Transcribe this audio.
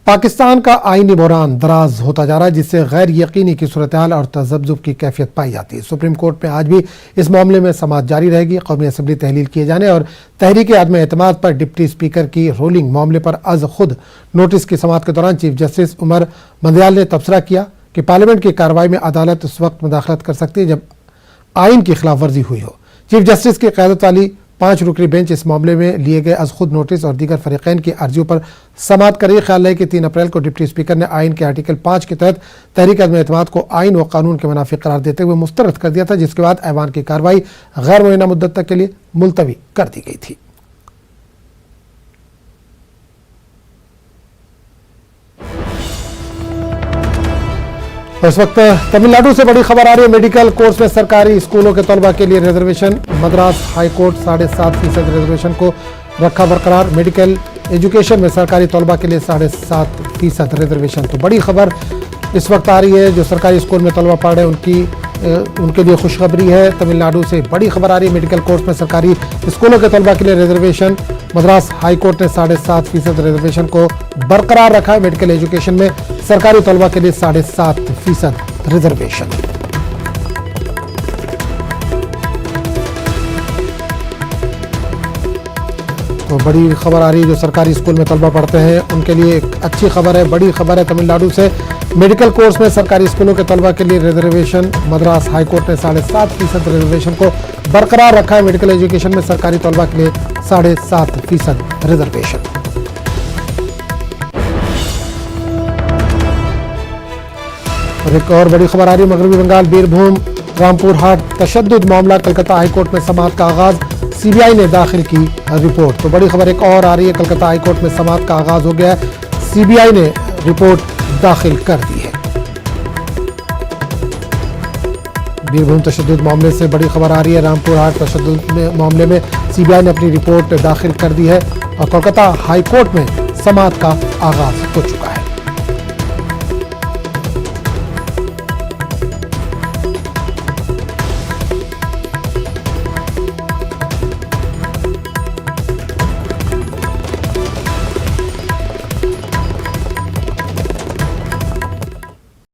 पाकिस्तान का आईनी बहरान दराज होता जा रहा है, जिससे गैर यकीनी की सूरत-ए-हाल और तज़ब्ज़ुब की कैफियत पाई जाती है। सुप्रीम कोर्ट में आज भी इस मामले में समाअत जारी रहेगी। कौमी असम्बली तहलील किए जाने और तहरीक आदम एतमाद पर डिप्टी स्पीकर की रोलिंग मामले पर अज खुद नोटिस की समाअत के दौरान चीफ जस्टिस उमर मंदयाल ने तबसरा किया कि पार्लियामेंट की कार्रवाई में अदालत उस वक्त मुदाखलत कर सकती है जब आइन की खिलाफ वर्जी हुई हो। चीफ जस्टिस की क़यादत वाली 5 रुकनी बेंच इस मामले में लिए गए अज खुद नोटिस और दीगर फरीकैन की अर्जियों पर समाअत करेगी। ख्याल है कि 3 अप्रैल को डिप्टी स्पीकर ने आइन के आर्टिकल 5 के तहत तहरीक आदम एतमाद को आइन व कानून के मुनाफिक करार देते हुए मुस्तरद कर दिया था, जिसके बाद ऐवान की कार्रवाई गैर मुअय्यना मुद्दत तक के लिए मुलतवी कर दी गई थी। इस वक्त तमिलनाडु से बड़ी खबर आ रही है। मेडिकल कोर्स में सरकारी स्कूलों के तलबा के लिए reservation, Madras high court 7.5% reservation को रखा बरकरार। मेडिकल एजुकेशन में सरकारी तलबा के लिए 7.5% रिजर्वेशन। तो बड़ी खबर इस वक्त आ रही है, जो सरकारी स्कूल में तलबा पढ़ रहे हैं उनके लिए खुशखबरी है। तमिलनाडु से बड़ी खबर आ रही है। मेडिकल कोर्स में सरकारी स्कूलों के तलबा के लिए रिजर्वेशन, मद्रास हाई कोर्ट ने 7.5% रिजर्वेशन को बरकरार रखा है। मेडिकल एजुकेशन में सरकारी तलबा के लिए 7.5% रिजर्वेशन। तो बड़ी खबर आ रही है, जो सरकारी स्कूल में तलबा पढ़ते हैं उनके लिए एक अच्छी खबर है, बड़ी खबर है। तमिलनाडु से मेडिकल कोर्स में सरकारी स्कूलों के तलबा के लिए रिजर्वेशन, मद्रास हाई कोर्ट ने 7.5% रिजर्वेशन को बरकरार रखा है। मेडिकल एजुकेशन में सरकारी तलबा के लिए 7.5% रिजर्वेशन। और एक और बड़ी खबर आ रही है, मगरबी बंगाल बीरभूम रामपुर हाट तशद्दुद मामला, कलकत्ता हाईकोर्ट में समाअत का आगाज, सीबीआई ने दाखिल की रिपोर्ट। तो बड़ी खबर एक और आ रही है, कलकत्ता हाईकोर्ट में समाअत का आगाज हो गया है, सीबीआई ने रिपोर्ट दाखिल कर दी है। बीरभूम तशद्दुद मामले से बड़ी खबर आ रही है, रामपुर हाट तशद्दुद मामले में सीबीआई ने अपनी रिपोर्ट दाखिल कर दी है और कोलकाता हाईकोर्ट में समाअत का आगाज हो चुका है।